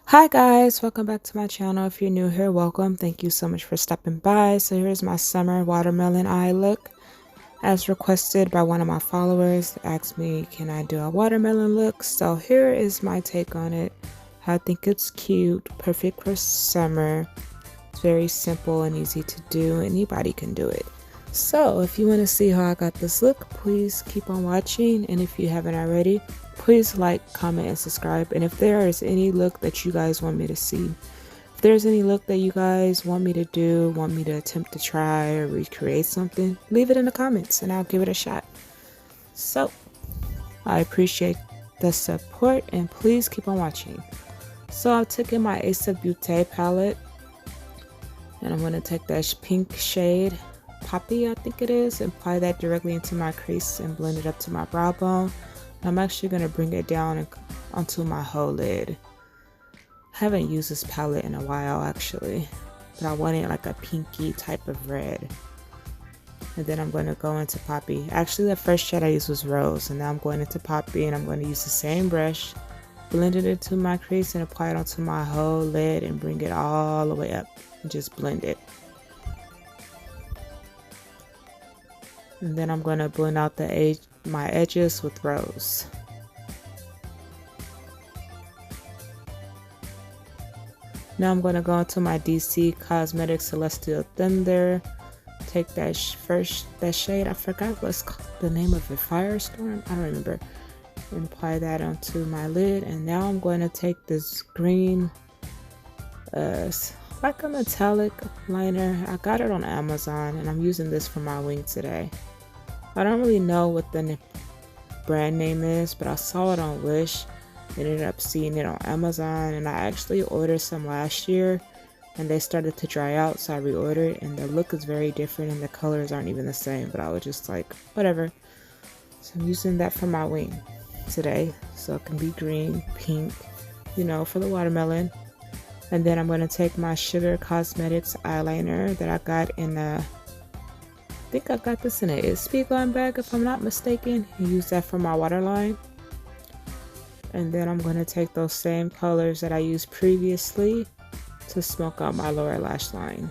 Hi guys, welcome back to my channel. If you're new here, welcome. Thank you so much for stopping by. So here's my summer watermelon eye look. As requested by one of my followers, they asked me, can I do a watermelon look? So here is my take on it. I think it's cute, perfect for summer. It's very simple and easy to do. Anybody can do it. So if you want to see how I got this look, please keep on watching. And if you haven't already, please like, comment, and subscribe. And if there is any look that you guys want me to see, if there's any look that you guys want me to do, want me to attempt to try or recreate something, leave it in the comments and I'll give it a shot. So I appreciate the support and please keep on watching. So I've taken my Ace of Beauty palette and I'm going to take that pink shade, Poppy I think it is, and apply that directly into my crease and blend it up to my brow bone. I'm actually going to bring it down onto my whole lid. I haven't used this palette in a while actually, but I wanted like a pinky type of red. And then I'm going to go into Poppy. Actually the first shade I used was Rose, and now I'm going into Poppy and I'm going to use the same brush, blend it into my crease and apply it onto my whole lid and bring it all the way up and just blend it. And then I'm going to blend out my edges with Rose. Now I'm going to go into my DC Cosmetics Celestial Thunder. Take that shade, I forgot what's the name of it, Firestorm? I don't remember. And apply that onto my lid. And now I'm going to take this green, like a metallic liner. I got it on Amazon and I'm using this for my wing today. I don't really know what the brand name is, but I saw it on Wish and ended up seeing it on Amazon, and I actually ordered some last year and they started to dry out, so I reordered, and the look is very different and the colors aren't even the same, but I was just like, whatever. So I'm using that for my wing today, so it can be green, pink, you know, for the watermelon. And then I'm going to take my Sugar Cosmetics eyeliner that I got in I think I got this in a It's Gone bag if I'm not mistaken, and use that for my waterline. And then I'm going to take those same colors that I used previously to smoke out my lower lash line.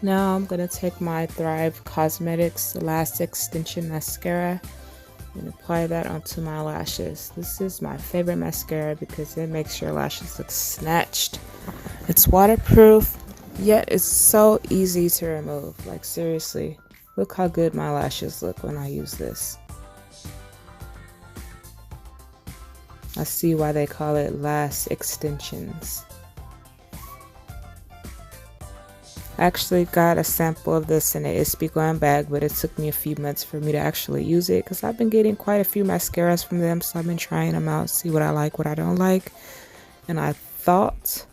Now I'm going to take my Thrive Cosmetics Lash Extension Mascara and apply that onto my lashes. This is my favorite mascara because it makes your lashes look snatched. It's waterproof, yet it's so easy to remove. Like seriously, look how good my lashes look when I use this. I see why they call it lash extensions. I actually got a sample of this in an It's Gone bag, but it took me a few months for me to actually use it because I've been getting quite a few mascaras from them, so I've been trying them out, see what I like, what I don't like. And I thought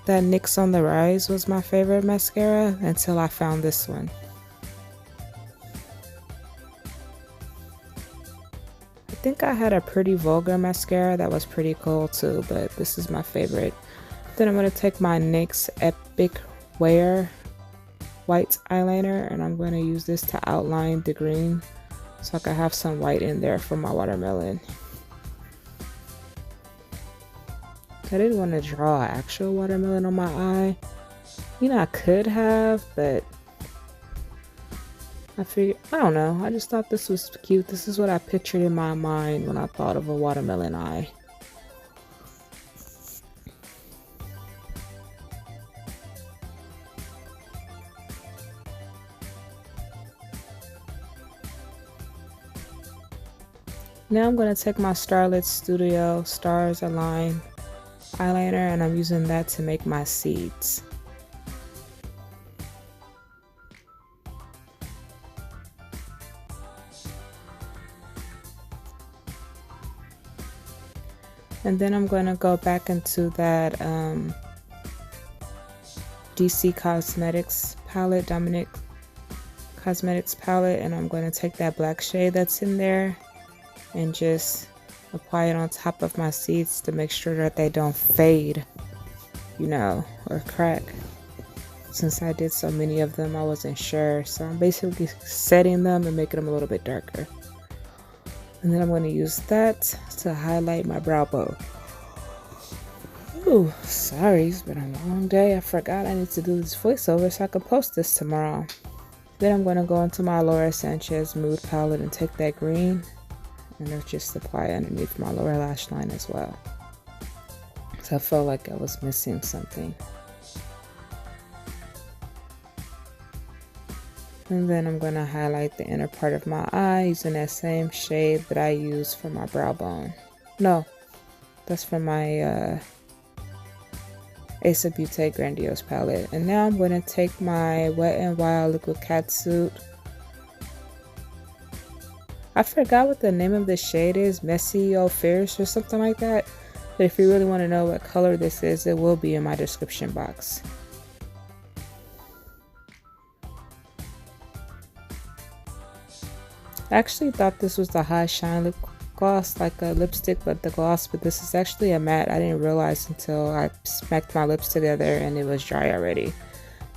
that NYX on the Rise was my favorite mascara until I found this one. I think I had a Pretty Vulgar mascara that was pretty cool too, but this is my favorite. Then I'm going to take my NYX Epic Wear white eyeliner and I'm going to use this to outline the green so I can have some white in there for my watermelon. I didn't want to draw an actual watermelon on my eye. You know, I could have, but I figured, I don't know, I just thought this was cute. This is what I pictured in my mind when I thought of a watermelon eye. Now I'm going to take my Starlit Studio Stars Align eyeliner and I'm using that to make my seeds. And then I'm going to go back into that DC Cosmetics palette, Dominic Cosmetics palette, and I'm going to take that black shade that's in there and just apply it on top of my seeds to make sure that they don't fade, you know, or crack. Since I did so many of them, I wasn't sure, so I'm basically setting them and making them a little bit darker. And then I'm going to use that to highlight my brow bone. Ooh, sorry, it's been a long day. I forgot I need to do this voiceover so I can post this tomorrow. Then I'm going to go into my Laura Sanchez Mood palette and take that green and I'll just apply it underneath my lower lash line as well. So I felt like I was missing something. And then I'm going to highlight the inner part of my eye using that same shade that I used for my brow bone. No, that's from my Ace of Beauty Grandiose palette. And now I'm going to take my Wet n Wild liquid catsuit. I forgot what the name of the shade is, Messy or Fierce or something like that. But if you really want to know what color this is, it will be in my description box. I actually thought this was the High Shine lip gloss, like a lipstick but the gloss, but this is actually a matte. I didn't realize until I smacked my lips together and it was dry already.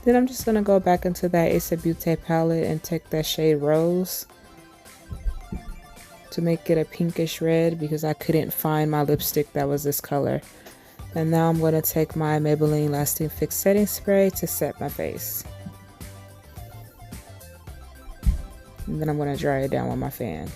Then I'm just going to go back into that Ace of Beauty palette and take that shade Rose to make it a pinkish red because I couldn't find my lipstick that was this color. And now I'm going to take my Maybelline Lasting Fix setting spray to set my face. And then I'm going to dry it down with my fan.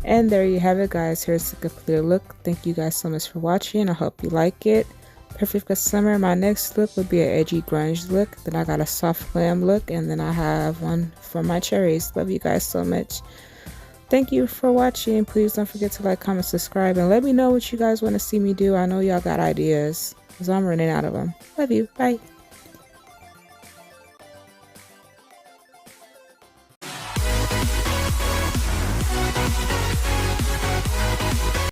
And there you have it, guys. Here's the complete look. Thank you guys so much for watching. I hope you like it. Perfect for summer. My next look would be an edgy grunge look. Then I got a soft glam look. And then I have one for my cherries. Love you guys so much. Thank you for watching. Please don't forget to like, comment, subscribe. And let me know what you guys want to see me do. I know y'all got ideas because I'm running out of them. Love you. Bye.